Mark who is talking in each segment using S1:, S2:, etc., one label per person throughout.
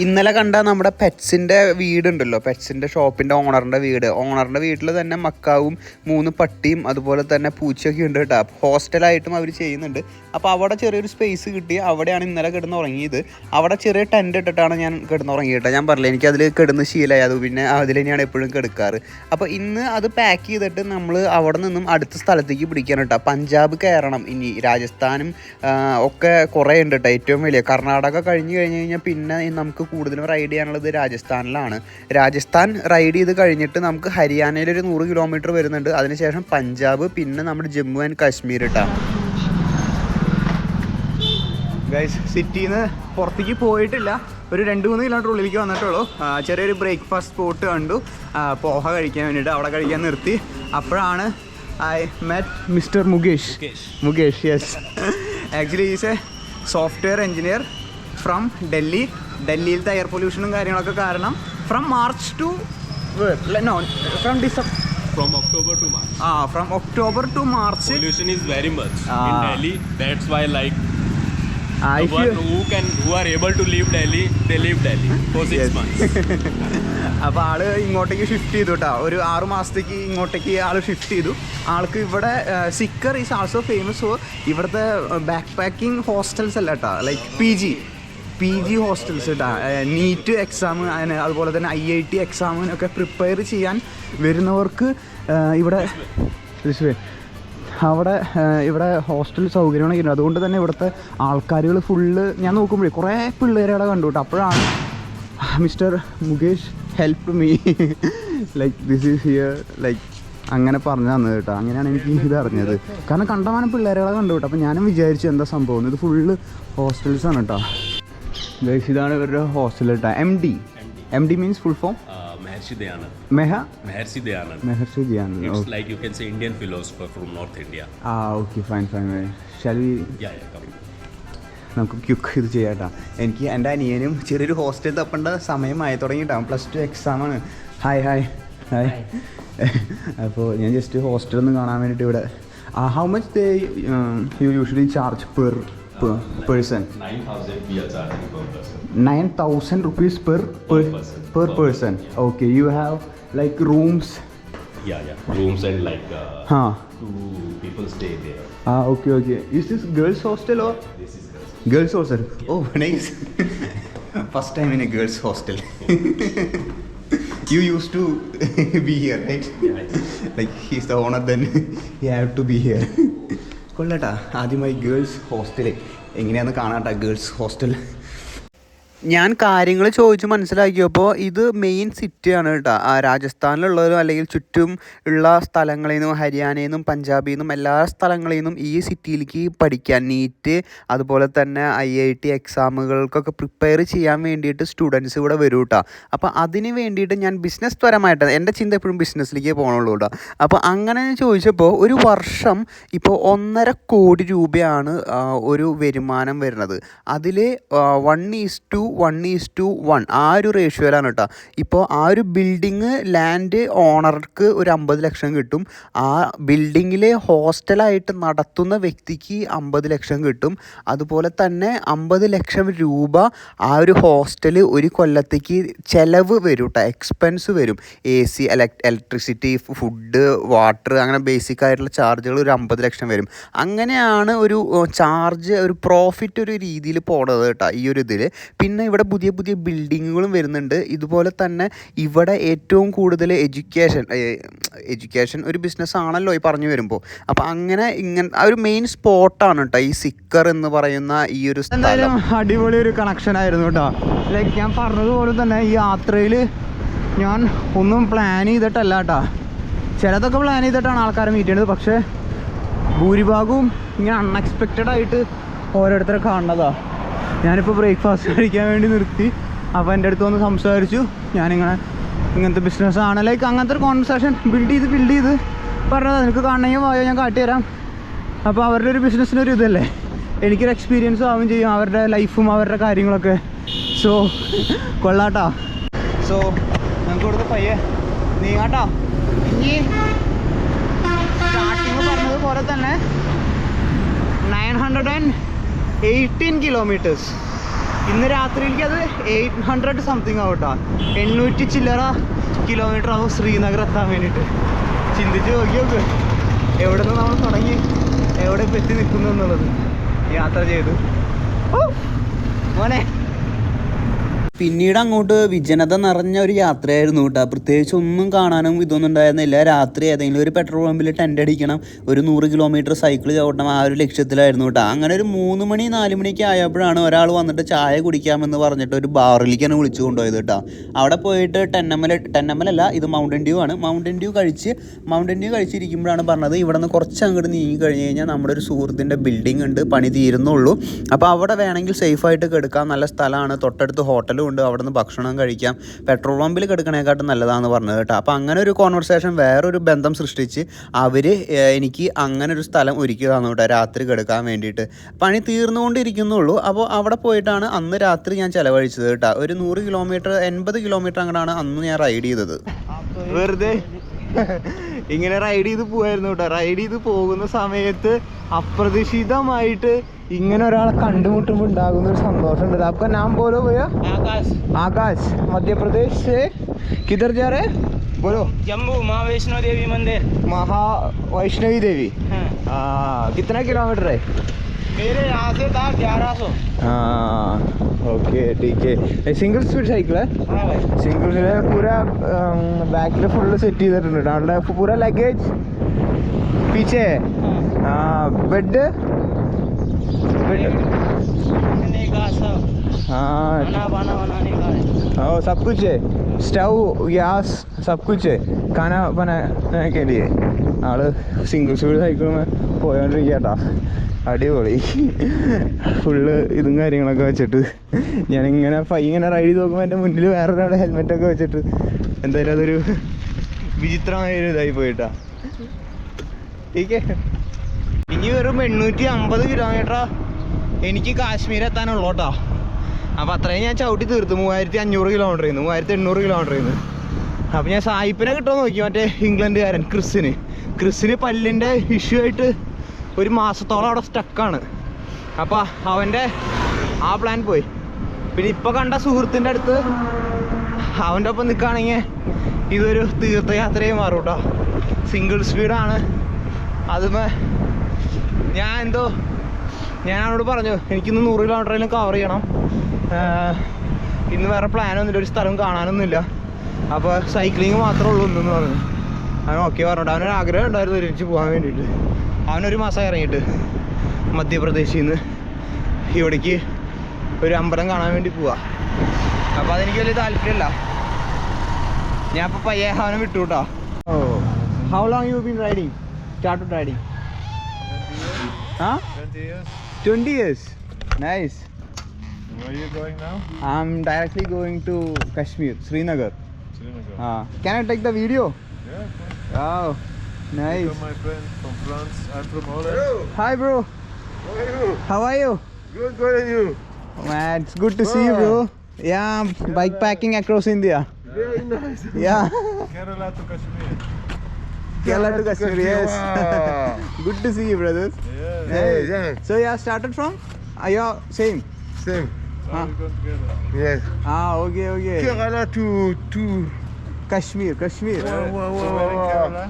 S1: ഇന്നലെ കണ്ട നമ്മുടെ പെറ്റ്സിൻ്റെ വീടുണ്ടല്ലോ, പെറ്റ്സിൻ്റെ ഷോപ്പിൻ്റെ ഓണറിൻ്റെ വീട്ടിൽ തന്നെ മക്കാവും 3 പട്ടിയും അതുപോലെ തന്നെ പൂച്ചയൊക്കെ ഉണ്ട് കേട്ടോ. ഹോസ്റ്റലായിട്ടും അവർ ചെയ്യുന്നുണ്ട്. അപ്പോൾ അവിടെ ചെറിയൊരു സ്പേസ് കിട്ടി, അവിടെയാണ് ഇന്നലെ കിടന്നുറങ്ങിയത്. അവിടെ ചെറിയ ടെൻ്റ് ഇട്ടിട്ടാണ് ഞാൻ കിടന്നുറങ്ങിയിട്ട്. ഞാൻ പറഞ്ഞില്ല, എനിക്കതിൽ കിടന്ന് ശീലമായി, അത് പിന്നെ അതിൽ തന്നെയാണ് എപ്പോഴും കിടക്കാറ്. അപ്പോൾ ഇന്ന് അത് പാക്ക് ചെയ്തിട്ട് നമ്മൾ അവിടെ നിന്നും അടുത്ത സ്ഥലത്തേക്ക് പിടിക്കാൻ കേട്ടോ. പഞ്ചാബ് കയറണം, ഇനി രാജസ്ഥാനും ഒക്കെ കുറേ ഉണ്ട് കേട്ടോ. ഏറ്റവും വലിയ കർണാടക കഴിഞ്ഞ് കഴിഞ്ഞാൽ പിന്നെ നമുക്ക് കൂടുതലും റൈഡ് ചെയ്യാനുള്ളത് രാജസ്ഥാനിലാണ്. രാജസ്ഥാൻ റൈഡ് ചെയ്ത് കഴിഞ്ഞിട്ട് നമുക്ക് ഹരിയാനയിൽ ഒരു 100 കിലോമീറ്റർ വരുന്നുണ്ട്. അതിനുശേഷം പഞ്ചാബ്, പിന്നെ നമ്മുടെ ജമ്മു ആൻഡ് കാശ്മീർ കേട്ടോ. ഗൈസ്, സിറ്റിയിൽ നിന്ന് പുറത്തേക്ക് പോയിട്ടില്ല, ഒരു 2-3 കിലോമീറ്റർ ഉള്ളിലേക്ക് വന്നിട്ടുള്ളൂ. ചെറിയൊരു ബ്രേക്ക്ഫാസ്റ്റ് സ്പോട്ട് കണ്ടു, പോഹ കഴിക്കാൻ വേണ്ടിയിട്ട് അവിടെ കഴിക്കാൻ നിർത്തി. അപ്പോഴാണ് I met mister Mukesh yes. Actually is a software engineer from ഡൽഹിയിലത്തെ എയർ പൊല്യൂഷനും കാര്യങ്ങളൊക്കെ കാരണം from March to
S2: From October to March.
S1: From October to March.
S2: Pollution is very much in Delhi. That's why who are able to leave Delhi, they leave Delhi for 6 months.
S1: അപ്പോൾ ആള് ഇങ്ങോട്ടേക്ക് shift ചെയ്തു കേട്ടോ. ഒരു 6 മാസത്തേക്ക് ഇങ്ങോട്ടേക്ക് ആൾ shift ചെയ്തു. ആൾക്ക് ഇവിടെ സിക്കർ ഈസ് ആൾസോ ഫേമസ് ഫോർ ഇവിടുത്തെ ബാക്ക് പാക്കിംഗ് ഹോസ്റ്റൽസ് അല്ല കേട്ടോ, ലൈക്ക് പി ജി ഹോസ്റ്റൽസ് കേട്ടോ. നീറ്റ് എക്സാം അതുപോലെ തന്നെ IIT എക്സാമിനൊക്കെ പ്രിപ്പയർ ചെയ്യാൻ വരുന്നവർക്ക് ഇവിടെ ഹോസ്റ്റൽ സൗകര്യങ്ങളൊക്കെ ഉണ്ട്. അതുകൊണ്ട് തന്നെ ഇവിടുത്തെ ആൾക്കാരുകൾ ഫുള്ള് ഞാൻ നോക്കുമ്പോഴേ കുറേ പിള്ളേരെ കണ്ടു കേട്ടോ. അപ്പോഴാണ് mister Mukesh help me like this is here like അങ്ങനെ പറഞ്ഞു തന്നത് കേട്ടോ. അങ്ങനെയാണ് എനിക്ക് ഇത് അറിഞ്ഞത്. കാരണം കണ്ടമാനം പിള്ളേരെ കണ്ടു കേട്ടോ. അപ്പോൾ ഞാനും വിചാരിച്ചു എന്താ സംഭവം, ഇത് ഫുള്ള് ഹോസ്റ്റൽസാണ് കേട്ടോ. ഇതാണ് ഇവരുടെ ഹോസ്റ്റൽ കേട്ടോ. MD means full form
S2: Maharshi Dayanand.
S1: Maharshi Dayanand.
S2: It's like you can say Indian philosopher from North India.
S1: Okay, fine. Shall we?
S2: Yeah, come.
S1: നമുക്ക് ക്യുക്ക് ഇത് ചെയ്യാം. എനിക്ക് എൻ്റെ അനിയനും ചെറിയൊരു ഹോസ്റ്റൽ തപ്പേണ്ട സമയമായി തുടങ്ങിയിട്ടാണ്. +2 എക്സാമാണ്. ഹായ് അപ്പോൾ ഞാൻ ജസ്റ്റ് ഹോസ്റ്റലൊന്ന് കാണാൻ വേണ്ടിയിട്ട് ഇവിടെ. How much you usually charge per person?
S2: 9,000 we are charging per person.
S1: 9,000 rupees per person. Yeah. Okay, you have like rooms.
S2: Yeah. Rooms and like 2 people stay there.
S1: Okay. Is this girls hostel or?
S2: This is
S1: girls hostel. Yeah. Oh, nice. First time in a girls hostel. You used to be here, right?
S2: Yeah.
S1: Like he's the owner, then he have to be here. കൊള്ളട്ടാ. ആദ്യമായി girls hostel എങ്ങനെയാണെന്ന് കാണാട്ടാ. Girls hostel ഞാൻ കാര്യങ്ങൾ ചോദിച്ച് മനസ്സിലാക്കിയപ്പോൾ ഇത് main സിറ്റിയാണ് കേട്ടോ. രാജസ്ഥാനിലുള്ളവരും അല്ലെങ്കിൽ ചുറ്റും ഉള്ള സ്ഥലങ്ങളിൽ നിന്നും ഹരിയാനയിൽ നിന്നും പഞ്ചാബിൽ നിന്നും എല്ലാ സ്ഥലങ്ങളിൽ നിന്നും ഈ സിറ്റിയിലേക്ക് പഠിക്കാൻ നീറ്റ് അതുപോലെ തന്നെ IIT എക്സാമുകൾക്കൊക്കെ പ്രിപ്പയർ ചെയ്യാൻ വേണ്ടിയിട്ട് സ്റ്റുഡൻസ് ഇവിടെ വരും കേട്ടോ. അപ്പോൾ അതിന് വേണ്ടിയിട്ട് ഞാൻ ബിസിനസ് പരമായിട്ട് എൻ്റെ ചിന്ത എപ്പോഴും ബിസിനസ്സിലേക്ക് പോകണുള്ളൂ കേട്ടോ. അപ്പോൾ അങ്ങനെ ചോദിച്ചപ്പോൾ ഒരു വർഷം ഇപ്പോൾ 1.5 കോടി രൂപയാണ് ഒരു വരുമാനം വരുന്നത്. അതിൽ 1:1 ആ ഒരു റേഷ്യോയിലാണ് കേട്ടോ. ഇപ്പോൾ ആ ഒരു ബിൽഡിങ് ലാൻഡ് ഓണർക്ക് ഒരു 50 ലക്ഷം കിട്ടും. ആ ബിൽഡിങ്ങിൽ ഹോസ്റ്റലായിട്ട് നടത്തുന്ന വ്യക്തിക്ക് 50 ലക്ഷം കിട്ടും. അതുപോലെ തന്നെ 50 ലക്ഷം രൂപ ആ ഒരു ഹോസ്റ്റൽ ഒരു കൊല്ലത്തേക്ക് ചിലവ് വരും കേട്ടോ, എക്സ്പെൻസ് വരും. AC, ഇലക്ട്രിസിറ്റി, ഫുഡ്, വാട്ടർ, അങ്ങനെ ബേസിക് ആയിട്ടുള്ള ചാർജുകൾ ഒരു 50 ലക്ഷം വരും. അങ്ങനെയാണ് ഒരു ചാർജ്, ഒരു പ്രോഫിറ്റ് ഒരു രീതിയിൽ പോണത് കേട്ടോ ഈ ഒരു ഇതിൽ. പിന്നെ ഇവിടെ പുതിയ ബിൽഡിങ്ങുകളും വരുന്നുണ്ട്. ഇതുപോലെ തന്നെ ഇവിടെ ഏറ്റവും കൂടുതൽ എഡ്യൂക്കേഷൻ ഒരു ബിസിനസ് ആണല്ലോ ഈ പറഞ്ഞു വരുമ്പോൾ. അപ്പോൾ അങ്ങനെ ആ ഒരു മെയിൻ സ്പോട്ടാണ് കേട്ടോ ഈ സിക്കർ എന്ന് പറയുന്ന ഈ ഒരു സ്ഥലം. അടിപൊളി ഒരു കണക്ഷൻ ആയിരുന്നു കേട്ടോ. ലൈക്ക് ഞാൻ പറഞ്ഞതുപോലെ തന്നെ ഈ യാത്രയിൽ ഞാൻ ഒന്നും പ്ലാൻ ചെയ്തിട്ടല്ല കേട്ടോ. ചിലതൊക്കെ പ്ലാൻ ചെയ്തിട്ടാണ് ആൾക്കാരെ മീറ്റ് ചെയ്യുന്നത്. പക്ഷേ ഭൂരിഭാഗവും ഇങ്ങനെ അൺഎക്സ്പെക്റ്റഡ് ആയിട്ട് ഓരോരുത്തരെ കാണുന്നതാണ്. ഞാനിപ്പോൾ ബ്രേക്ക്ഫാസ്റ്റ് കഴിക്കാൻ വേണ്ടി നിർത്തി. അപ്പോൾ എൻ്റെ അടുത്ത് വന്ന് സംസാരിച്ചു. ഇങ്ങനത്തെ ബിസിനസ്സാണ്, ലൈക്ക് അങ്ങനത്തെ ഒരു കോൺവെർസേഷൻ ബിൽഡ് ചെയ്ത് പറഞ്ഞത്. നിനക്ക് കാണണമെങ്കിൽ പോയോ, ഞാൻ കാട്ടിത്തരാം. അപ്പോൾ അവരുടെ ഒരു ബിസിനസ്സിനൊരു ഇതല്ലേ, എനിക്കൊരു എക്സ്പീരിയൻസ് ആവുകയും ചെയ്യും, അവരുടെ ലൈഫും അവരുടെ കാര്യങ്ങളൊക്കെ. സോ കൊള്ളാട്ടോ. സോ നമുക്ക് ഇവിടുത്തെ പയ്യെ നീങ്ങാട്ടോ. ഇനി സ്റ്റാർട്ടിങ് പറഞ്ഞതുപോലെ തന്നെ 918 kilometers. ഇന്ന് രാത്രിയിലേക്ക് അത് 800 സംതിങ് ആവും കേട്ടോ. 800 ചില്ലറ കിലോമീറ്റർ ആവും ശ്രീനഗർ എത്താൻ വേണ്ടിയിട്ട്. ചിന്തിച്ച് നോക്കി എവിടെ നിന്ന് നമ്മൾ തുടങ്ങി എവിടെ എത്തി നിൽക്കുന്നു എന്നുള്ളത് യാത്ര ചെയ്തു. മോനെ പിന്നീട് അങ്ങോട്ട് വിജനത നിറഞ്ഞ ഒരു യാത്രയായിരുന്നു കേട്ടോ. പ്രത്യേകിച്ച് ഒന്നും കാണാനും ഇതൊന്നും ഉണ്ടായിരുന്നില്ല. രാത്രി ഏതെങ്കിലും ഒരു പെട്രോൾ പമ്പിൽ ടെൻ്റ് അടിക്കണം, ഒരു 100 കിലോമീറ്റർ സൈക്കിൾ ചവിട്ടണം, ആ ഒരു ലക്ഷ്യത്തിലായിരുന്നു കേട്ടോ. അങ്ങനെ ഒരു 3 മണി 4 മണിയൊക്കെ ആയപ്പോഴാണ് ഒരാൾ വന്നിട്ട് ചായ കുടിക്കാമെന്ന് പറഞ്ഞിട്ട് ഒരു ബാറിലേക്കാണ് വിളിച്ചു കൊണ്ടുപോയത് കേട്ടോ. അവിടെ പോയിട്ട് ടെന്നമ്മലല്ല, ഇത് മൗണ്ടൻ ഡ്യൂ ആണ്. മൗണ്ടൻ ഡ്യൂ കഴിച്ചിരിക്കുമ്പോഴാണ് പറഞ്ഞത് ഇവിടെ നിന്ന് കുറച്ച് അങ്ങോട്ട് നീങ്ങി കഴിഞ്ഞ് കഴിഞ്ഞാൽ നമ്മുടെ ഒരു സുഹൃത്തിൻ്റെ ബിൽഡിംഗ് ഉണ്ട്, പണി തീരുന്നുള്ളൂ. അപ്പോൾ അവിടെ വേണമെങ്കിൽ സേഫായിട്ട് കിടക്കാം, നല്ല സ്ഥലമാണ്, തൊട്ടടുത്ത് ഹോട്ടലും ഉണ്ട്, അവിടെ നിന്ന് ഭക്ഷണം കഴിക്കാം, പെട്രോൾ പമ്പിൽ കിടക്കണേക്കാട്ടും നല്ലതാണെന്ന് പറഞ്ഞത് കേട്ടോ. അപ്പോൾ അങ്ങനെ ഒരു കോൺവെർസേഷൻ, വേറൊരു ബന്ധം സൃഷ്ടിച്ച് അവർ എനിക്ക് അങ്ങനെ ഒരു സ്ഥലം ഒരുക്കിയതാണ് കേട്ടോ രാത്രി കിടക്കാൻ വേണ്ടിയിട്ട്. പണി തീർന്നുകൊണ്ടിരിക്കുന്നുള്ളൂ. അപ്പോൾ അവിടെ പോയിട്ടാണ് അന്ന് രാത്രി ഞാൻ ചിലവഴിച്ചത് കേട്ടോ. ഒരു 100 കിലോമീറ്റർ 80 കിലോമീറ്റർ അങ്ങനെയാണ് അന്ന് ഞാൻ റൈഡ് ചെയ്തത്. വെറുതെ ഇങ്ങനെ റൈഡ് ചെയ്ത് പോവായിരുന്നു കേട്ടോ. റൈഡ് ചെയ്ത് പോകുന്ന സമയത്ത് അപ്രതീക്ഷിതമായിട്ട് ഇങ്ങനെ ഒരാളെ കണ്ടുമുട്ടുമ്പോൾ ഉണ്ടാകുന്ന ഒരു സന്തോഷമുണ്ട്. आपका नाम बोलो भैया. आकाश. मध्य प्रदेश से किधर जा रहे बोलो.
S3: जम्मू महावैष्णो देवी मंदिर.
S1: वैष्णवी देवी. कितना किलोमीटर है?
S3: मेरे यहाँ से था 1100.
S1: हाँ ओके ठीक है. सिंगल स्पीड साइकिल है?
S3: हाँ भाई.
S1: सिंगल स्पीड है. पूरा बैक फुल सेट ചെയ്തിട്ടുണ്ട്. അവിടെ पूरा लगेज पीछे है. हाँ बेड
S3: खाने का सब.
S1: हाँ
S3: खाना बनाने का है.
S1: हाँ सब कुछ है. स्टव गैस सब कुछ है खाना बनाने के लिए. ആള് സിംഗിൾ സ്പീഡ് സൈക്കിൾ പോയോണ്ടിരിക്കട്ടാ. അടിപൊളി. ഫുള്ള് ഇതും കാര്യങ്ങളൊക്കെ വെച്ചിട്ട് ഇങ്ങനെ റൈഡ് ചെയ്ത് നോക്കുമ്പോൾ എൻ്റെ മുന്നിൽ വേറൊരാളുടെ ഹെൽമെറ്റൊക്കെ വെച്ചിട്ട് എന്തായാലും അതൊരു വിചിത്രമായൊരു ഇതായി പോയിട്ടാ. ടീക്കേ ഇനി വെറും 850 കിലോമീറ്റർ എനിക്ക് കാശ്മീർ എത്താനുള്ളൂ കേട്ടോ. അപ്പോൾ അത്രയും ഞാൻ ചവിട്ടി തീർത്തു. 3500 കിലോമീറ്റർ ചെയ്യുന്നു, 3800 കിലോമീറ്റർ ചെയ്യുന്നു. അപ്പോൾ ഞാൻ സായിപ്പിനെ കിട്ടുമോ നോക്കി, മറ്റേ ഇംഗ്ലണ്ടുകാരൻ ക്രിസിന് പല്ലിൻ്റെ ഇഷ്യൂ ആയിട്ട് ഒരു മാസത്തോളം അവിടെ സ്റ്റക്കാണ്. അപ്പോൾ അവൻ്റെ ആ പ്ലാൻ പോയി. പിന്നെ ഇപ്പോൾ കണ്ട സുഹൃത്തിൻ്റെ അടുത്ത് അവൻ്റെ ഒപ്പം നിൽക്കുകയാണെങ്കിൽ ഇതൊരു തീർത്ഥയാത്രയായി മാറും കേട്ടോ. സിംഗിൾ സ്പീഡാണ്. അതുമേ ഞാൻ അവനോട് പറഞ്ഞു എനിക്കിന്ന് 100 കിലോമീറ്ററിലും കവർ ചെയ്യണം, ഇന്ന് വേറെ പ്ലാനൊന്നുമില്ല, ഒരു സ്ഥലം കാണാനൊന്നുമില്ല, അപ്പോൾ സൈക്ലിങ് മാത്രമേ ഉള്ളൂ എന്ന് പറഞ്ഞു. അവൻ ഓക്കെ പറഞ്ഞിട്ട് അവനൊരു ആഗ്രഹം ഉണ്ടായിരുന്നു ഒരുമിച്ച് പോകാൻ വേണ്ടിയിട്ട്. അവനൊരു മാസം ഇറങ്ങിയിട്ട് മധ്യപ്രദേശിൽ നിന്ന് ഇവിടേക്ക് ഒരു അമ്പലം കാണാൻ വേണ്ടി പോവാ. അപ്പോൾ അതെനിക്ക് വലിയ താല്പര്യമില്ല. ഞാൻ ഇപ്പോൾ പയ്യെ അവനെ വിട്ടു കേട്ടോ. Oh how long you been riding? Started riding? 20 years. Nice.
S4: Where are you going now?
S1: I'm directly going to Kashmir, Srinagar. Can I take the video?
S4: Yeah, of course.
S1: Wow, nice.
S4: Welcome, my friend from France. I'm from Holland.
S1: Hi bro.
S4: How are you?
S1: How are you?
S4: Good, and you?
S1: Man, it's good to see you bro. Yeah, I'm bike packing across India.
S4: Very nice.
S1: Yeah.
S4: Kerala to Kashmir.
S1: Kerala to Kashmir, yes.
S4: Wow.
S1: Good to see you brothers.
S4: Yeah.
S1: Nice. So yeah, started from? Yeah, same.
S4: Same.
S1: Huh?
S4: We go together. Yes.
S1: Okay.
S4: Kerala to
S1: Kashmir.
S4: Wow. So where in Kerala?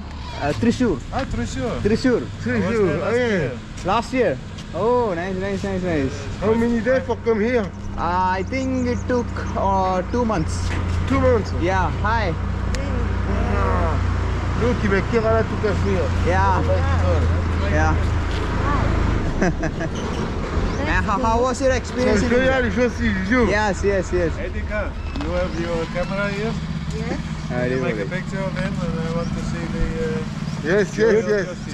S1: Thrissur.
S4: Thrissur.
S1: Thrissur.
S4: Thrissur.
S2: I was there last
S4: Yeah.
S2: year.
S1: Last year. Oh, nice.
S4: How many days for come here?
S1: I think it took 2 months.
S4: 2 months.
S1: Yeah. Hi.
S4: Look, you make Kerala to Kashmir.
S1: Yeah. How was your
S4: So
S1: experience in India?
S4: je suis you.
S1: Yes.
S4: Edika, you have your camera here? Can you make a picture of him? And I want to see the...
S1: Yes.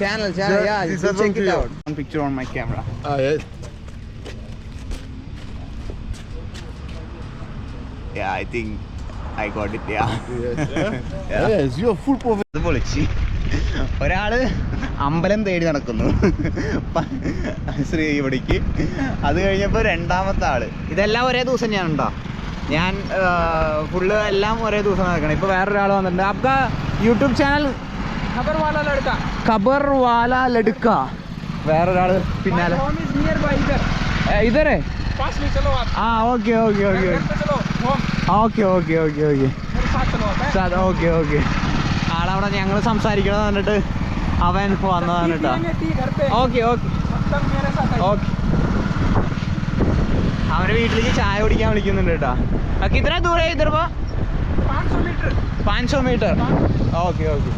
S1: Channel. Yeah, you
S4: This
S1: can check it
S4: adventure.
S1: out. One picture on my camera.
S4: yes.
S1: Yeah, I think I got it. Yeah.
S4: Yes, you're full professional.
S1: അത് പൊളിച്ച് ഒരാള് അമ്പലം തേടി നടക്കുന്നു ശ്രീ ഇവിടേക്ക്. അത് കഴിഞ്ഞപ്പോൾ രണ്ടാമത്തെ ആള്. ഇതെല്ലാം ഒരേ ദിവസം ഞാൻ ഫുള്ള് എല്ലാം ഒരേ ദിവസം നടക്കണം. ഇപ്പോൾ വേറൊരാൾ വന്നിട്ടുണ്ട്. आपका യൂട്യൂബ് ചാനൽ ഖബർ വാല ലഡ്ക. വേറൊരാള് പിന്നാലെ ഇതരേ
S3: पास में चलो आप
S1: ആ ഓക്കെ ഓക്കെ ഓക്കെ
S3: घर पे चलो home
S1: okay okay okay okay
S3: मेरे साथ चलो आप
S1: ഓക്കെ ഓക്കെ ആളവിടെ ഞങ്ങൾ സംസാരിക്കണമെന്ന് പറഞ്ഞിട്ട് അവൻ വന്നതാണ് കേട്ടോ
S3: घर पे
S1: ഓക്കെ ഓക്കെ
S3: तब मेरे साथ आइए।
S1: ഓക്കെ അവരെ വീട്ടിലേക്ക് ചായ കുടിക്കാൻ വിളിക്കുന്നുണ്ട് കേട്ടോ കിतना दूर है इधर वो
S3: 500 मीटर
S1: 500 मीटर ഓക്കെ ഓക്കെ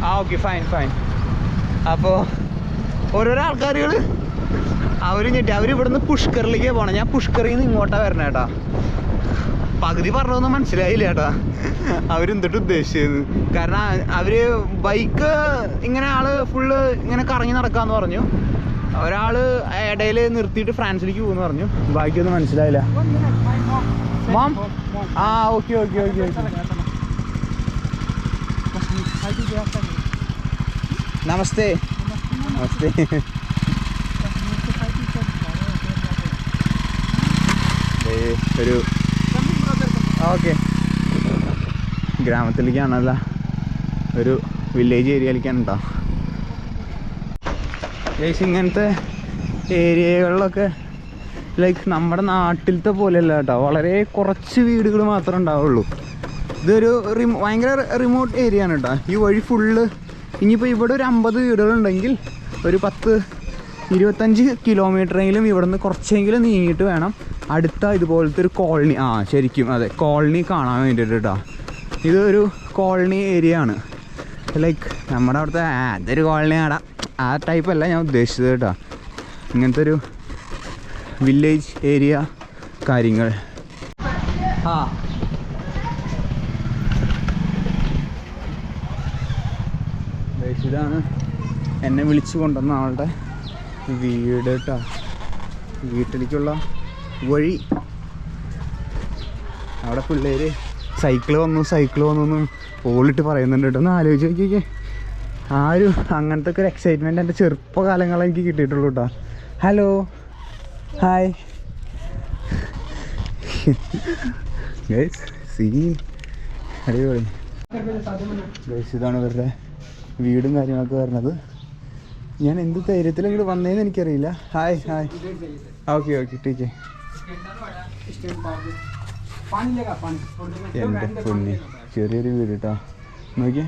S1: ആ ഓക്കെ ഫൈൻ ഫൈൻ അപ്പോൾ ഓരോരോ ആൾക്കാരുകൾ അവർ ഞെട്ടി അവർ ഇവിടുന്ന് പുഷ്കറിലേക്ക് പോകണം ഞാൻ പുഷ്കറിൽ നിന്ന് ഇങ്ങോട്ടാണ് വരണേ കേട്ടാ പകുതി പറഞ്ഞതൊന്നും മനസ്സിലായില്ല കേട്ടാ അവരെന്തിട്ട് ഉദ്ദേശിച്ചത് കാരണം അവർ ബൈക്ക് ഇങ്ങനെ ആള് ഫുള്ള് ഇങ്ങനെ കറങ്ങി നടക്കാമെന്ന് പറഞ്ഞു ഒരാൾ ഇടയിൽ നിർത്തിയിട്ട് ഫ്രാൻസിലേക്ക് പോകുമെന്ന് പറഞ്ഞു ബാക്കിയൊന്നും മനസ്സിലായില്ല മാം ആ ഓക്കെ ഓക്കെ ഓക്കെ ഓക്കെ നമസ്തേ നമസ്തേ ഒരു ഓക്കെ ഗ്രാമത്തിലേക്കാണല്ല ഒരു വില്ലേജ് ഏരിയയിലേക്കാണ് കേട്ടോ ലൈക്ക് ഇങ്ങനത്തെ ഏരിയകളിലൊക്കെ ലൈക്ക് നമ്മുടെ നാട്ടിലത്തെ പോലെയല്ല കേട്ടോ വളരെ കുറച്ച് വീടുകൾ മാത്രമേ ഉണ്ടാവുള്ളൂ ഇതൊരു ഭയങ്കര റിമോട്ട് ഏരിയ ആണ് കേട്ടോ ഈ വഴി ഫുള്ള് ഇനിയിപ്പോൾ ഇവിടെ ഒരു 50 വീടുകളുണ്ടെങ്കിൽ ഒരു 10-25 കിലോമീറ്ററെങ്കിലും ഇവിടെ നിന്ന് കുറച്ചെങ്കിലും നീങ്ങിയിട്ട് വേണം അടുത്ത ഇതുപോലത്തെ ഒരു കോളനി ശരിക്കും അതെ കോളനി കാണാൻ വേണ്ടിയിട്ട് കേട്ടോ ഇതൊരു കോളനി ഏരിയ ആണ് ലൈക്ക് നമ്മുടെ അവിടുത്തെ അതൊരു കോളനി ആടാ ആ ടൈപ്പല്ല ഞാൻ ഉദ്ദേശിച്ചത് കേട്ടോ ഇങ്ങനത്തെ ഒരു വില്ലേജ് ഏരിയ കാര്യങ്ങൾ ഇതാണ് എന്നെ വിളിച്ചു കൊണ്ടുവന്ന ആളുടെ വീട് കേട്ടോ വീട്ടിലേക്കുള്ള വഴി അവിടെ പിള്ളേർ സൈക്കിൾ വന്നു ഓളിട്ട് പറയുന്നുണ്ട് കേട്ടോ ഒന്ന് ആലോചിച്ച് നോക്കിക്കേ ആരും അങ്ങനത്തെ ഒക്കെ ഒരു എക്സൈറ്റ്മെൻറ്റ് എൻ്റെ ചെറുപ്പകാലങ്ങളെ എനിക്ക് കിട്ടിയിട്ടുള്ളൂ കേട്ടോ ഹലോ ഹായ് ഗൈസ് സീൻ അടിപൊളി ഗൈസ് ഇതാണ് ഇവരുടെ വീടും കാര്യങ്ങളൊക്കെ വരുന്നത് ഞാൻ എന്ത് ധൈര്യത്തിൽ ഇങ്ങോട്ട് വന്നതെന്ന് എനിക്കറിയില്ല ഹായ് ഹായ് ഓക്കെ ഓക്കെ ടീച്ചേ എൻ്റെ പൊന്നി ചെറിയൊരു വീട് കേട്ടോ നോക്കിയേ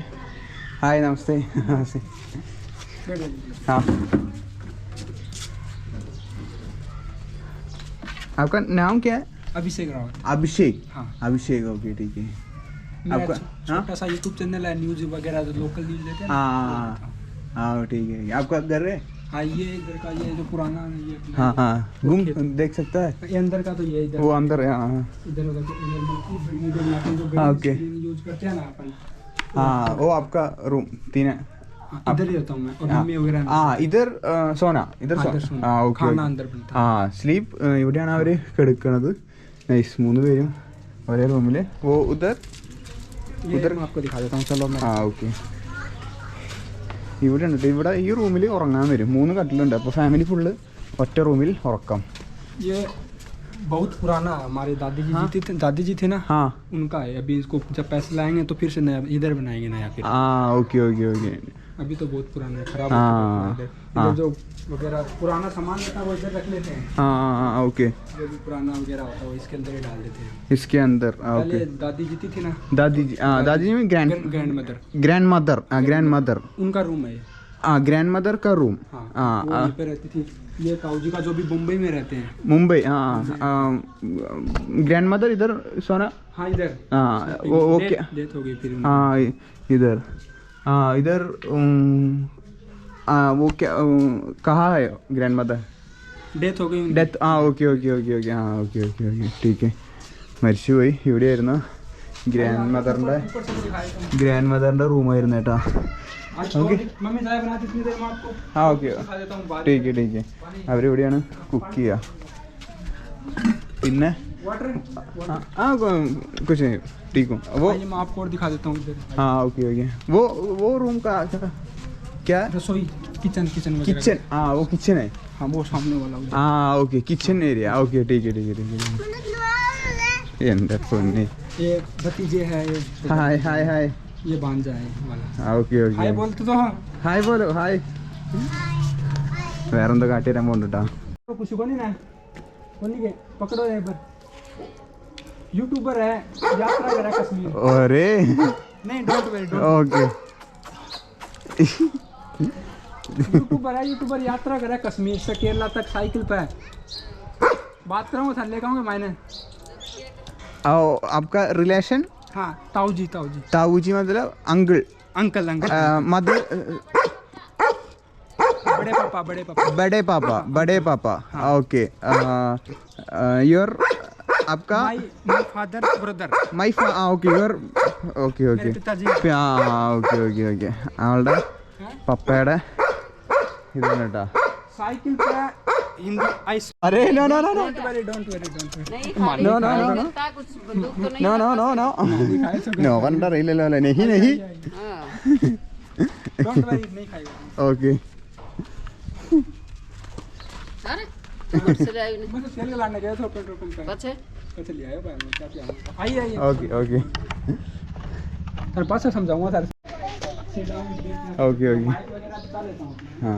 S1: ഹായ് നമസ്തേ നമസ്തേ आपका नाम क्या है
S5: अभिषेक रावत
S1: अभिषेक
S5: हाँ।
S1: अभिषेक ओके ठीक है आपका
S5: छोटा सा यूट्यूब चैनल है न्यूज वगैरह जो लोकल न्यूज लेते हैं ना।
S1: हाँ ठीक है आपका घर है
S5: हाँ ये इधर का ये जो पुराना है ये अपना-
S1: हाँ हाँ घूम देख सकता है
S5: ये अंदर का तो ये इधर
S1: वो अंदर है हाँ
S5: इधर उधर के इधर यहाँ पे जो
S1: हाँ, ओके।
S5: यूज करते हैं ना अपन
S1: हाँ वो आपका रूम तीन है
S5: हाँ, इधर ही रहता हूँ मैं और मम्मी वगैरह
S1: ഇതർ സോന ഇതർ
S5: हाँ,
S1: സോന
S5: इधर सोना।
S1: ആ ഓക്കെ
S5: खाना अंदर बनता
S1: ആ സ്ലീപ്പ് ഇവിടെയാണ് അവർ കിടക്കുന്നത് നൈസ് 3 പേരും ഒരേ റൂമിൽ ഓ ഉദർ
S5: है ये मैं आपको दिखा देता हूँ चलो मैं
S1: ആ ഓക്കെ ഇവിടെ ഉണ്ട് ഇവിടെ ഈ റൂമിൽ ഉറങ്ങാൻ വരും 3 കട്ടിലുണ്ട് അപ്പോൾ ഫാമിലി ഫുള്ള് ഒറ്റ റൂമിൽ ഉറക്കം
S5: ये बहुत पुराना है हमारे दादी जी थे ना
S1: हाँ
S5: उनका है अभी इसको जब पैसे लाएंगे तो फिर से नया इधर बनाएंगे नया फिर
S1: ആ ഓക്കെ ഓക്കെ ഓക്കെ
S5: अभी तो बहुत पुराना है खराब
S1: हाँ,
S5: हो चुका है इधर
S1: हाँ।
S5: जो वगैरह पुराना सामान रहता है वो इधर रख लेते हैं
S1: ആ ഓക്കെ
S5: जो भी पुराना वगैरह होता है वो इसके अंदर ही डाल देते हैं
S1: इसके अंदर
S5: पहले
S1: ओके
S5: दादी जीती थी ना
S1: दादी जी दादी जी में
S5: ग्रैंड मदर
S1: ग्रैंड मदर
S5: उनका रूम है ये
S1: ग्रैंड मदर का रूम
S5: हाँ
S1: हाँ,
S5: वो वहीं पे रहती थी ये ताऊ जी का जो भी मुंबई में रहते हैं
S1: मुंबई हाँ ग्रैंड मदर इधर सोना
S5: हाँ इधर
S1: हाँ वो क्या
S5: डेथ हो गई फिर उनकी।
S1: हाँ इधर हाँ इधर वो क्या कहाँ है ग्रैंड मदर
S5: डेथ हो गई उनकी।
S1: ഡെത്ത് ആ ഓക്കെ ഓക്കെ ഓക്കെ ഓക്കെ ആ ഓക്കെ ഓക്കെ ഓക്കെ ടീക്ക് മരിച്ചുപോയി ഇവിടെയായിരുന്നു ഗ്രാൻഡ് മദറിൻ്റെ റൂമായിരുന്നു കേട്ടോ
S5: आज छोड़- मम्मी चाय बनाती इतनी देर में आपको
S1: ആ ഓക്കെ
S5: दिखा देता हूँ बाद
S1: ടീക്ക് അവരിവിടെയാണ് കുക്ക് ചെയ്യുക പിന്നെ
S5: वाटर
S1: ആ കുछ नहीं ठीक हूँ वो
S5: आइए मैं आपको और दिखा देता हूँ इधर
S1: हाँ ओके ओके वो रूम का क्या
S5: रसोई किचन वगैरह
S1: किचन हाँ वो किचन है
S5: हाँ वो सामने वाला उधर।
S1: हाँ ओके किचन एरिया ओके ठीक है എന്താ പൊന്നി
S5: ये भतीजे है ये
S1: ഹായ് ഹായ് ഹായ്
S5: ये भांजा है वाला
S1: ആ ഓക്കെ ഓക്കെ
S5: हाय बोलते तो हाँ
S1: ഹായ് പോലോ ഹായ് വേറെന്തോ കാട്ടിത്തരാൻ പോകണ്ട കേട്ടോ
S5: तो कुछ को नहीं ना बोलने के पकड़ो एक बार यूट्यूबर है यात्रा करा कश्मीर
S1: अरे
S5: नहीं डोंट वरी
S1: ओके
S5: यूट्यूबर यात्रा करा कश्मीर से केरला तक साइकिल पे बात करूँगा थल्ले कहूँगा मैंने
S1: आपका रिलेशन
S5: हाँ ताऊजी
S1: ताऊजी मतलब अंकल
S5: अंकल
S1: मदर बड़े पापा ओके योर आपका
S5: my father brother
S1: okay your okay
S5: പിതാജി
S1: ഓക്കെ ആളുടെ പപ്പയുടെ ഇതാണ് കേട്ടാ
S5: साइकिल पे हिंदी आइस
S1: अरे नो
S5: डोंट वरी
S1: नो കണ്ടറിയില്ലല്ലോ അല്ലേ നെഹി
S5: डोंट वरी नहीं खाएगा
S1: ഓക്കെ
S5: मैं तो सेल लाने गया था पेट्रोल पंप पे अच्छा ले आया भाई मैं क्या आइए
S1: ഓക്കെ
S5: सर पास से समझाऊंगा सर
S1: ഓക്കെ ആ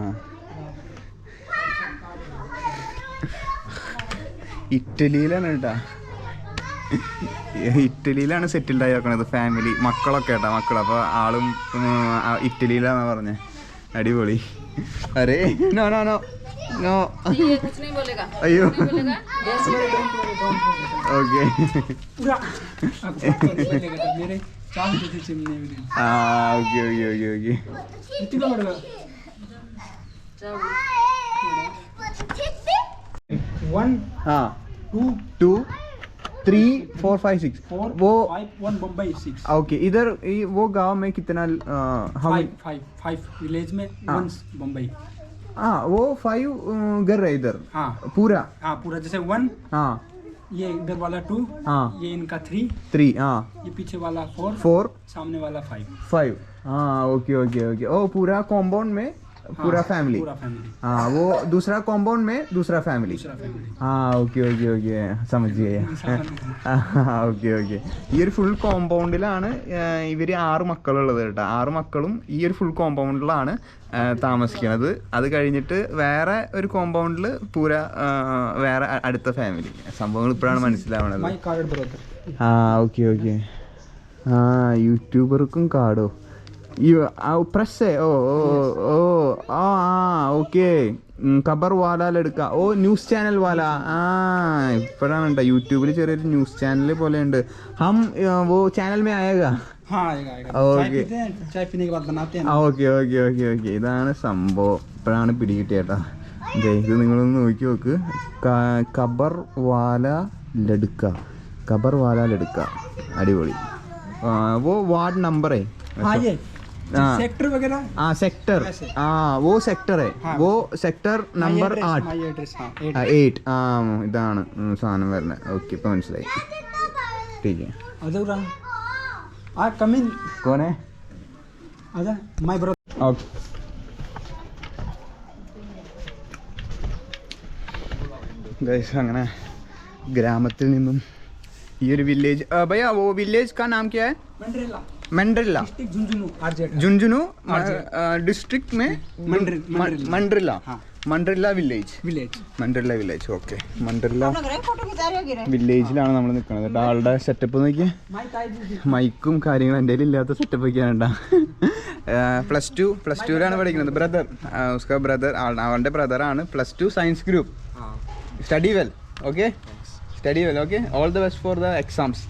S1: ഇറ്റലിയിലാണ് കേട്ടാ ഇറ്റലിയിലാണ് സെറ്റിൽഡ് ആയി നോക്കണത് ഫാമിലി മക്കളൊക്കെ കേട്ടാ മക്കൾ അപ്പോൾ ആളും ഇറ്റലിയിലാണെന്നാ പറഞ്ഞേ അടിപൊളി അരേ നോ നോ നോ നോ
S6: कुछ नहीं बोलेगा
S1: അയ്യോ ഓക്കെ
S5: पूरा मेरे चाल देते चिमने में
S1: ആ ഓക്കെ
S5: कितना पड़ेगा 1
S1: हाँ
S5: 2
S1: 2 3 4 5 6
S5: 4
S1: वो
S5: 5 1 बम्बई 6
S1: ओके इधर वो गांव में कितना हम
S5: 5 विलेज में 1 बम्बई
S1: हाँ वो 5 घर है इधर
S5: हाँ
S1: पूरा
S5: पूरा जैसे 1
S1: हाँ
S5: ये इधर वाला 2
S1: हाँ
S5: ये इनका 3
S1: हाँ
S5: ये पीछे वाला 4 सामने वाला 5
S1: हाँ ओके ओ पूरा कॉम्पाउंड में पूरा फैमिली हाँ वो दूसरा कॉम्पाउंड में दूसरा फैमिली हाँ ओके समझ गए ഓക്കെ ഈ ഒരു ഫുൾ കോമ്പൗണ്ടിലാണ് ഇവർ 6 മക്കളുള്ളത് കേട്ടോ 6 മക്കളും ഈ ഒരു ഫുൾ കോമ്പൗണ്ടിലാണ് താമസിക്കുന്നത് അത് കഴിഞ്ഞിട്ട് വേറെ ഒരു കോമ്പൗണ്ടിൽ പൂര വേറെ അടുത്ത ഫാമിലി സംഭവങ്ങൾ ഇപ്പോഴാണ് മനസ്സിലാവണത് ആ ഓക്കെ ആ യൂട്യൂബർക്കും കാർഡോ പ്രസ് ഓക്കെ ഖബർ വാലാലെടുക്കാം ന്യൂസ് ചാനൽ വാല ഇപ്പോഴാണ് കേട്ടോ യൂട്യൂബിൽ ചെറിയൊരു ന്യൂസ് ചാനൽ പോലെ ഉണ്ട് ഹം वो चैनल में आएगा ഓക്കെ ഇതാണ് സംഭവം ഇപ്പോഴാണ് പിടികിട്ടിയേട്ടാ ഇത് നിങ്ങളൊന്ന് നോക്കി നോക്ക് ഖബർ വാല ലടുക്ക അടിപൊളി वो वार्ड नंबर है
S5: सेक्टर वगैरह
S1: सेक्टर वो सेक्टर है वो सेक्टर नंबर 8 ഇതാണ് സാധനം വരുന്നത് ഓക്കെ ഇപ്പൊ മനസ്സിലായി ठीक है
S5: अधूरा आ कम इन
S1: कौन है
S5: आजा माय ब्रदर
S1: ओके ഗൈസ് അങ്ങനെ ഗ്രാമത്തിൽ നിന്നും ഈ ഒരു വില്ലേജ് भैया वो विलेज का नाम क्या है मंडरिला झुंझुनू डिस्ट्रिक्ट में मंडरिला विलेज ഓക്കെ മണ്ടറില വില്ലേജിലാണ് നമ്മൾ നിൽക്കുന്നത് ആളുടെ സെറ്റപ്പ് നോക്കിയാൽ മൈക്കും കാര്യങ്ങളും എൻ്റെ ഇല്ലാത്ത സെറ്റപ്പ് ഒക്കെയാണ് പ്ലസ് ടുവിലാണ് പഠിക്കുന്നത് ബ്രദർ അവൻ്റെ ബ്രദറാണ് +2 science group study well okay all the best for the exams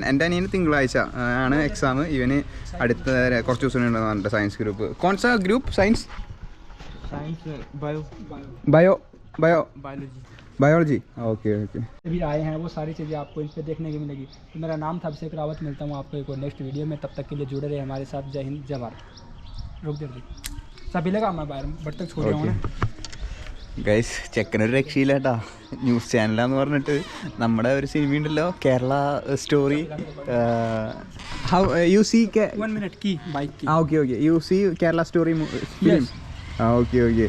S1: എൻ്റെ അനിയന് തിങ്കളാഴ്ച ആണ് എക്സാം ഇവന് അടുത്ത കുറച്ച് ദിവസം ഉണ്ടെന്ന് പറഞ്ഞിട്ട് സയൻസ് ഗ്രൂപ്പ് കോൺസാ ഗ്രൂപ്പ് സയൻസ് बायोलॉजी ओके
S5: अभी आए हैं वो सारी चीज़ें आपको इस पे देखने की मिलेगी तो मेरा नाम था अभिषेक रावत मिलता हूँ आपको एक और नेक्स्ट वीडियो में तब तक के लिए जुड़े रहे हमारे साथ जय हिंद जय भारत रोक दे सभी लगा मैं बाहर बट तक छोड़ रहा हूँ
S1: ഗൈസ് ചെക്കനൊരു രക്ഷയില്ല കേട്ടോ ന്യൂസ് ചാനലാന്ന് പറഞ്ഞിട്ട് നമ്മുടെ ഒരു സിനിമ ഉണ്ടല്ലോ Kerala story U C okay U C Kerala story film okay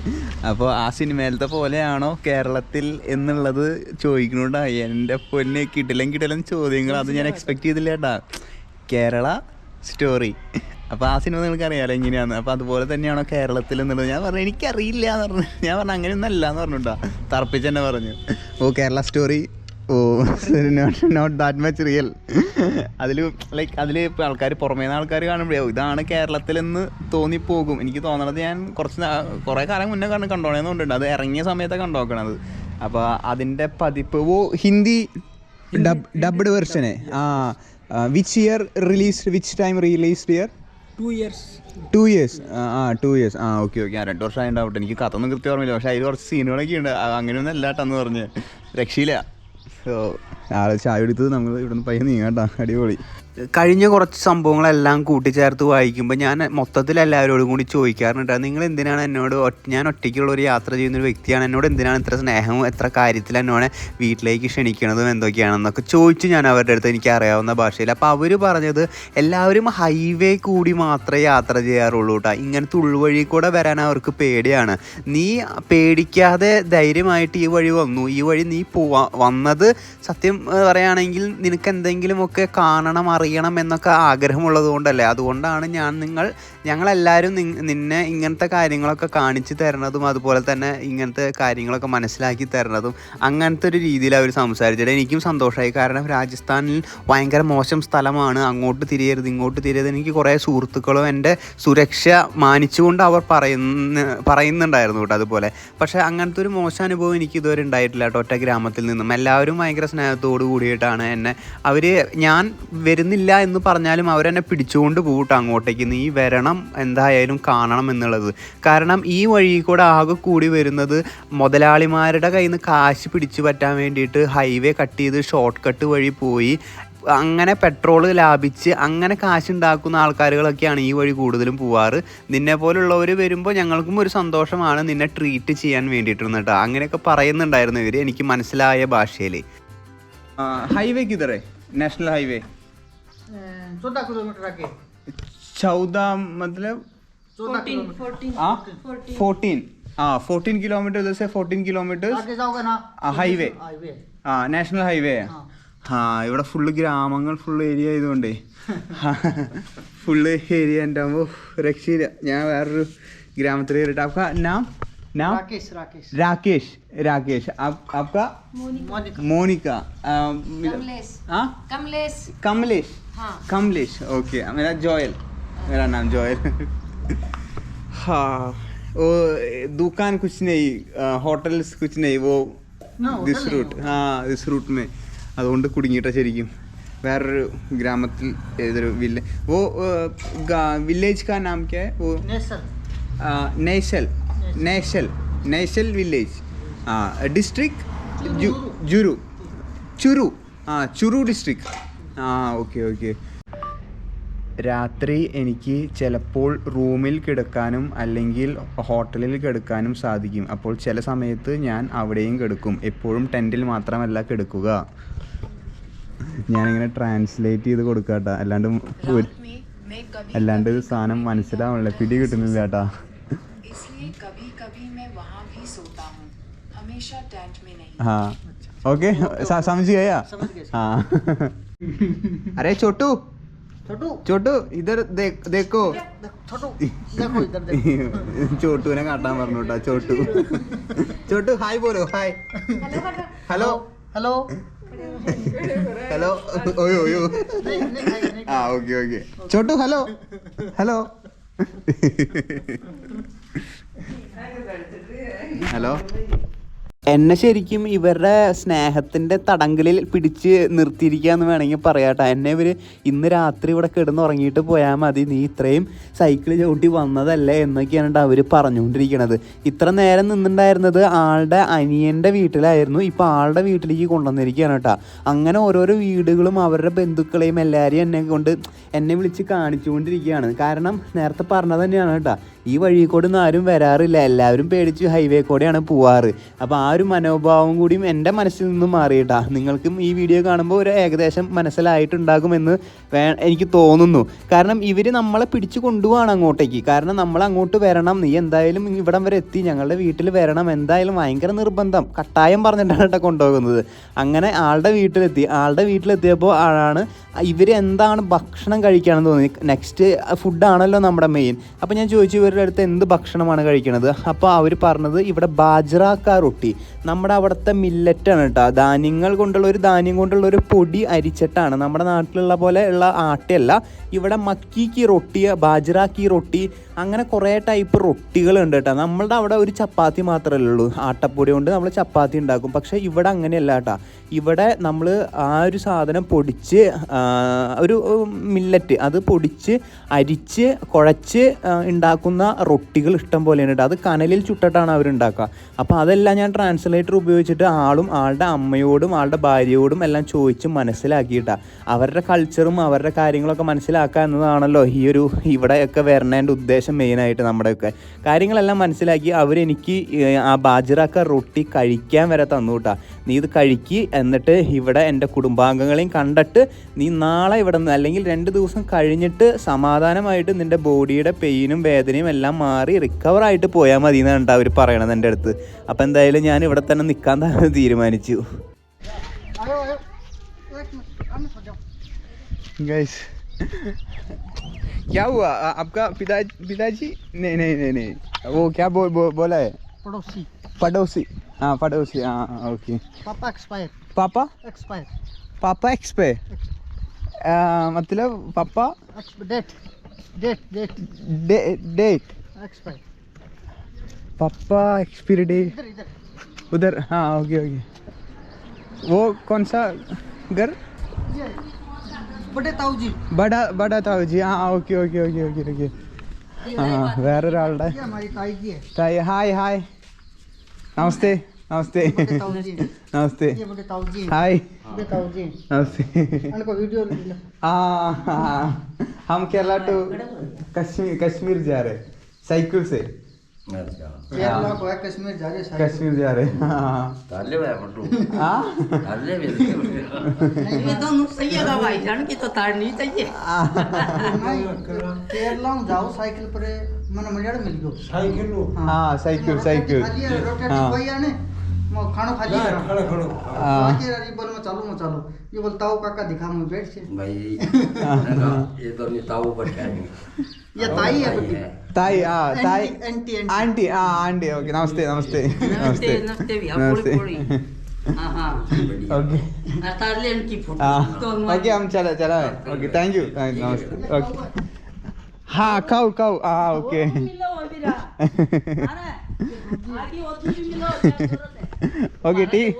S1: അപ്പോൾ ആ സിനിമയിലത്തെ പോലെയാണോ കേരളത്തിൽ എന്നുള്ളത് ചോദിക്കണോണ്ടാ എൻ്റെ പൊന്നെ കിടിലം ചോദ്യങ്ങൾ അത് ഞാൻ എക്സ്പെക്ട് ചെയ്തില്ല കേട്ടാ കേരള സ്റ്റോറി അപ്പോൾ ആ സിനിമ നിങ്ങൾക്ക് അറിയാമല്ലോ എങ്ങനെയാണ്. അപ്പോൾ അതുപോലെ തന്നെയാണോ കേരളത്തിൽ എന്നുള്ളത് ഞാൻ പറഞ്ഞു എനിക്കറിയില്ല എന്ന് പറഞ്ഞു. ഞാൻ പറഞ്ഞു അങ്ങനെയൊന്നും അല്ല എന്ന് പറഞ്ഞു കേട്ടോ. തറപ്പിച്ച് തന്നെ പറഞ്ഞു oh Kerala story oh not that much real. അതിൽ ലൈക്ക് അതിൽ ഇപ്പോൾ ആൾക്കാർ പുറമേ നിന്ന് ആൾക്കാർ കാണുമ്പോഴേ ഇതാണ് കേരളത്തിലെന്ന് തോന്നിപ്പോകും. എനിക്ക് തോന്നണത് ഞാൻ കുറേ കാലം മുന്നേ കണ്ടോണെന്നുണ്ട്. അത് ഇറങ്ങിയ സമയത്താണ് കണ്ടോക്കണത്. അപ്പോൾ അതിൻ്റെ പതിപ്പ് ഹിന്ദി ഡബ്ഡ് വെർഷനെ which year released, which time released year?
S5: 2 years.
S1: 2 years. 2 years. Okay 2 വർഷം ആയിട്ടുണ്ടാവട്ടെ. എനിക്ക് കഥൊന്നും കൃത്യം ഓർമ്മയില്ല. പക്ഷേ അതിൽ കുറച്ച് സീനുകളൊക്കെ ഉണ്ട്. അങ്ങനെയൊന്നും അല്ലാട്ടെന്ന് പറഞ്ഞ് രക്ഷയില്ല. സോ ആളെ ചായ എടുത്തത് നമ്മൾ ഇവിടെ നിന്ന് പയ്യെ നീങ്ങാട്ടോ. അടിപൊളി. കഴിഞ്ഞ കുറച്ച് സംഭവങ്ങളെല്ലാം കൂട്ടിച്ചേർത്ത് വായിക്കുമ്പോൾ ഞാൻ മൊത്തത്തിൽ എല്ലാവരോടും കൂടി ചോദിക്കാറുണ്ട്, നിങ്ങൾ എന്തിനാണ് എന്നോട്, ഞാൻ ഒറ്റയ്ക്കുള്ള ഒരു യാത്ര ചെയ്യുന്നൊരു വ്യക്തിയാണ്, എന്നോട് എന്തിനാണ് ഇത്ര സ്നേഹവും എത്ര കാര്യത്തിൽ എന്നോട് വീട്ടിലേക്ക് ക്ഷണിക്കണതും എന്തൊക്കെയാണെന്നൊക്കെ ചോദിച്ചു ഞാൻ അവരുടെ അടുത്ത് എനിക്ക് അറിയാവുന്ന ഭാഷയിൽ. അപ്പോൾ അവർ പറഞ്ഞത് എല്ലാവരും ഹൈവേ കൂടി മാത്രമേ യാത്ര ചെയ്യാറുള്ളൂ കേട്ടോ. ഇങ്ങനത്തെ ഉൾവഴി കൂടെ വരാൻ അവർക്ക് പേടിയാണ്. നീ പേടിക്കാതെ ധൈര്യമായിട്ട് ഈ വഴി വന്നു. ഈ വഴി നീ വന്നത് സത്യം പറയുകയാണെങ്കിൽ നിനക്ക് എന്തെങ്കിലുമൊക്കെ കാണണം അറിയണം എന്നൊക്കെ ആഗ്രഹമുള്ളത് കൊണ്ടല്ലേ. അതുകൊണ്ടാണ് ഞങ്ങളെല്ലാവരും നിന്നെ ഇങ്ങനത്തെ കാര്യങ്ങളൊക്കെ കാണിച്ചു തരണതും അതുപോലെ തന്നെ ഇങ്ങനത്തെ കാര്യങ്ങളൊക്കെ മനസ്സിലാക്കി തരണതും. അങ്ങനത്തെ ഒരു രീതിയിൽ അവർ സംസാരിച്ചിട്ട് എനിക്കും സന്തോഷമായി. കാരണം രാജസ്ഥാനിൽ ഭയങ്കര മോശം സ്ഥലമാണ്, അങ്ങോട്ട് തിരിയരുത് ഇങ്ങോട്ട് തിരിയരുത്. എനിക്ക് കുറേ സുഹൃത്തുക്കളും എൻ്റെ സുരക്ഷ മാനിച്ചുകൊണ്ട് അവർ പറയുന്നുണ്ടായിരുന്നു കേട്ടോ അതുപോലെ. പക്ഷേ അങ്ങനത്തെ ഒരു മോശം അനുഭവം എനിക്ക് ഇതുവരെ ഉണ്ടായിട്ടില്ല കേട്ടോ. ഒറ്റ ഗ്രാമത്തിൽ നിന്നും എല്ലാവരും ഭയങ്കര സ്നേഹത്തോടു കൂടിയിട്ടാണ് എന്നെ ഞാൻ വരുന്നില്ല എന്ന് പറഞ്ഞാലും അവരെന്നെ പിടിച്ചുകൊണ്ട് പോകട്ടെ അങ്ങോട്ടേക്ക്, നീ വരണം എന്തായാലും കാണണം എന്നുള്ളത്. കാരണം ഈ വഴി കൂടെ ആകെ കൂടി വരുന്നത് മുതലാളിമാരുടെ കയ്യിൽ നിന്ന് കാശ് പിടിച്ചു പറ്റാൻ വേണ്ടിയിട്ട് ഹൈവേ കട്ട് ചെയ്ത് ഷോർട്ട് കട്ട് വഴി പോയി അങ്ങനെ പെട്രോൾ ലാഭിച്ച് അങ്ങനെ കാശുണ്ടാക്കുന്ന ആൾക്കാരുകളൊക്കെയാണ് ഈ വഴി കൂടുതലും പോവാറ്. നിന്നെ പോലുള്ളവർ വരുമ്പോൾ ഞങ്ങൾക്കും ഒരു സന്തോഷമാണ് നിന്നെ ട്രീറ്റ് ചെയ്യാൻ വേണ്ടിയിട്ടിരുന്നു കേട്ടോ. അങ്ങനെയൊക്കെ പറയുന്നുണ്ടായിരുന്നു ഇവർ എനിക്ക് മനസ്സിലായ ഭാഷയിൽ. हाईवे किधर है? नेशनल हाईवे
S3: 14 किलोमीटर आगे.
S1: 14 मतलब 14 किलोमीटर उधर से 14 किलोमीटर
S3: आगे जाओगे ना
S1: हाईवे.
S3: Highway
S1: national highway. ഇവിടെ ഫുള്ള് ഗ്രാമങ്ങൾ ഫുള്ള് ഏരിയ ആയതുകൊണ്ടേ ഫുള്ള് ഏരിയ എൻ്റെ രക്ഷയില്ല. ഞാൻ വേറൊരു ഗ്രാമത്തിൽ കയറിയിട്ട് आपका नाम राकेश. आपका मोनिका. कमलेश. ओके मेरा जोयल, मेरा नाम जोयल. हाँ वो दुकान कुछ नहीं, होटल्स कुछ नहीं, वो दिस रूट. हाँ दिस रूट में അതുകൊണ്ട് കുടുങ്ങിയിട്ടാ ശരിക്കും. വേറൊരു ഗ്രാമത്തിൽ ഏതൊരു वो विलेज का नाम क्या है? वो नेशल village. District Churu district. Okay. രാത്രി എനിക്ക് ചിലപ്പോൾ റൂമിൽ കിടക്കാനും അല്ലെങ്കിൽ ഹോട്ടലിൽ കിടക്കാനും സാധിക്കും. അപ്പോൾ ചില സമയത്ത് ഞാൻ അവിടെയും കിടക്കും. എപ്പോഴും ടെൻറ്റിൽ മാത്രമല്ല കിടക്കുക. ഞാനിങ്ങനെ ട്രാൻസ്ലേറ്റ് ചെയ്ത് കൊടുക്കാട്ടാ, അല്ലാണ്ട് സാധനം മനസ്സിലാവണില്ല, പിടി കിട്ടുന്നില്ല കേട്ടാ. हाँ ओके समझ गया. हाँ अरे छोटू इधर देखो. ചോട്ടുവിനെ കാട്ടാൻ പറഞ്ഞു കേട്ടോ. ചോട്ടു ഹായ് പോലോ. ഹായ് ഹലോ ഓയോ ഓക്കെ ചോട്ടു ഹലോ എന്നെ ശരിക്കും ഇവരുടെ സ്നേഹത്തിൻ്റെ തടങ്കലിൽ പിടിച്ച് നിർത്തിയിരിക്കുക എന്ന് വേണമെങ്കിൽ പറയാട്ടോ. എന്നെ ഇവർ ഇന്ന് രാത്രി ഇവിടെ കിടന്നുറങ്ങിയിട്ട് പോയാൽ മതി, നീ ഇത്രയും സൈക്കിൾ ചവിട്ടി വന്നതല്ലേ എന്നൊക്കെയാണ് അവർ പറഞ്ഞുകൊണ്ടിരിക്കണത്. ഇത്ര നേരം നിന്നുണ്ടായിരുന്നത് ആളുടെ അനിയൻ്റെ വീട്ടിലായിരുന്നു, ഇപ്പോൾ ആളുടെ വീട്ടിലേക്ക് കൊണ്ടുവന്നിരിക്കുകയാണ് കേട്ടോ. അങ്ങനെ ഓരോരോ വീടുകളും അവരുടെ ബന്ധുക്കളെയും എല്ലാവരെയും എന്നെ വിളിച്ച് കാണിച്ചുകൊണ്ടിരിക്കുകയാണ്. കാരണം നേരത്തെ പറഞ്ഞത് തന്നെയാണ് കേട്ടോ, ഈ വഴി കൂടെ ഒന്നും ആരും വരാറില്ല, എല്ലാവരും പേടിച്ച് ഹൈവേ കൂടെയാണ് പോവാറ്. അപ്പോൾ ആ ഒരു മനോഭാവം കൂടിയും എൻ്റെ മനസ്സിൽ നിന്നും മാറിയിട്ടാ. നിങ്ങൾക്കും ഈ വീഡിയോ കാണുമ്പോൾ ഒരു ഏകദേശം മനസ്സിലായിട്ടുണ്ടാകുമെന്ന് എനിക്ക് തോന്നുന്നു. കാരണം ഇവർ നമ്മളെ പിടിച്ചു കൊണ്ടുപോവാണ് അങ്ങോട്ടേക്ക്. കാരണം നമ്മൾ അങ്ങോട്ട് വരണം, നീ എന്തായാലും ഇവിടം വരെ എത്തി, ഞങ്ങളുടെ വീട്ടിൽ വരണം, എന്തായാലും ഭയങ്കര നിർബന്ധം കട്ടായം പറഞ്ഞിട്ടാണ് കേട്ടോ കൊണ്ടുപോകുന്നത്. അങ്ങനെ ആളുടെ വീട്ടിലെത്തിയപ്പോൾ ആണ് ഇവർ എന്താണ് ഭക്ഷണം കഴിക്കുകയാണെന്ന് തോന്നി. നെക്സ്റ്റ് ഫുഡാണല്ലോ നമ്മുടെ മെയിൻ. അപ്പോൾ ഞാൻ ചോദിച്ചു ഇവരുടെ അടുത്ത് എന്ത് ഭക്ഷണമാണ് കഴിക്കണത്. അപ്പോൾ അവർ പറഞ്ഞത് ഇവിടെ ബാജ്റാക്ക റൊട്ടി, നമ്മുടെ അവിടുത്തെ മില്ലറ്റാണ് കേട്ടോ, ധാന്യം കൊണ്ടുള്ള ഒരു പൊടി അരിച്ചിട്ടാണ്. നമ്മുടെ നാട്ടിലുള്ള പോലെ ഉള്ള ആട്ടയല്ല, ഇവിടെ മക്കിക്ക് റൊട്ടി, ബാജ്റാക്കി റൊട്ടി, അങ്ങനെ കുറേ ടൈപ്പ് റൊട്ടികളുണ്ട് കേട്ടോ. നമ്മളുടെ അവിടെ ഒരു ചപ്പാത്തി മാത്രമല്ലേ ഉള്ളൂ, ആട്ടപ്പൊടി കൊണ്ട് നമ്മൾ ചപ്പാത്തി ഉണ്ടാക്കും. പക്ഷേ ഇവിടെ അങ്ങനെയല്ല കേട്ടോ. ഇവിടെ നമ്മൾ ആ ഒരു സാധനം പൊടിച്ച്, ഒരു മില്ലറ്റ് അത് പൊടിച്ച് അരിച്ച് കുഴച്ച് ഉണ്ടാക്കുന്ന റൊട്ടികൾ ഇഷ്ടം പോലെയാണ് കേട്ടോ. അത് കനലിൽ ചുട്ടിട്ടാണ് അവരുണ്ടാക്കുക. അപ്പോൾ അതെല്ലാം ഞാൻ ട്രാൻസ്ലേറ്റർ ഉപയോഗിച്ചിട്ട് ആളുടെ അമ്മയോടും ആളുടെ ഭാര്യയോടും എല്ലാം ചോദിച്ച് മനസ്സിലാക്കിയിട്ടാണ്. അവരുടെ കൾച്ചറും അവരുടെ കാര്യങ്ങളൊക്കെ മനസ്സിലാക്കുക എന്നതാണല്ലോ ഈ ഒരു ഇവിടെയൊക്കെ വരണേൻ്റെ ഉദ്ദേശം. മെയിനായിട്ട് നമ്മുടെയൊക്കെ കാര്യങ്ങളെല്ലാം മനസ്സിലാക്കി അവരെനിക്ക് ആ ബാജ്റാക്ക റൊട്ടി കഴിക്കാൻ വരെ തന്നു കേട്ടോ. നീ ഇത് കഴിക്ക്, എന്നിട്ട് ഇവിടെ എൻ്റെ കുടുംബാംഗങ്ങളെയും കണ്ടിട്ട് നീ നാളെ ഇവിടെ നിന്ന് അല്ലെങ്കിൽ 2 ദിവസം കഴിഞ്ഞിട്ട് സമാധാനമായിട്ട് നിൻ്റെ ബോഡിയുടെ പെയിനും വേദനയും എല്ലാം മാറി റിക്കവറായിട്ട് പോയാൽ മതി എന്നാണ് അവർ പറയണത് എൻ്റെ അടുത്ത്. അപ്പോൾ എന്തായാലും ഞാൻ ഇവിടെ തന്നെ നിൽക്കാൻ തീരുമാനിച്ചു. ഗൈസ് क्या हुआ आपका पिताजी? नहीं वो क्या बोला है? पड़ोसी. हाँ पड़ोसी. हाँ ओके.
S3: पापा एक्सपायर.
S1: पापा एक्सपायर मतलब पापा डेट
S3: एक्सपायर.
S1: पापा एक्सपायर डेट उधर. हाँ ओके. वो कौन सा घर? बड़ा ताऊ जी. हाँ ओके. हाँ വേറൊരാളുടെ തായ്. ഹായ് നമസ്തേ. हाय नमस्ते. हाँ हम केरला टू कश्मीर जा रहे साइकिल से.
S3: कश्मीर
S1: जा रहे. हाँ
S3: केरला में जाओ साइकिल पर मन मजा मिल गयो.
S1: हाँ साइकिल.
S3: खानो खाली बोल मैं चालू ये बोलता हूँ काका दिखा मैं बैठ से
S6: भाई ये तो नहीं ताऊ बैठा है
S3: ये ताई है बेटी.
S1: ताई. हाँ ताई.
S3: आंटी.
S1: Aunty okay. नमस्ते. ओके ओके हम चला ओके. Thank you. नमस्ते. ओके. हाँ खाओ. हाँ ओके. ओके ठीक.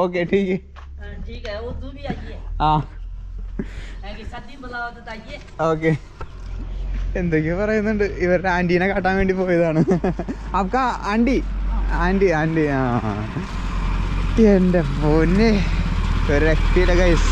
S1: ओके ठीक है. हाँ ഓക്കെ. എന്തൊക്കെയോ പറയുന്നുണ്ട്. ഇവരുടെ ആൻറ്റീനെ കാട്ടാൻ വേണ്ടി പോയതാണ്. അപ്പ ആൻറ്റി. ആ എൻ്റെ പൊന്നെ ഒരു രക്ഷയില്ല ഗൈസ്.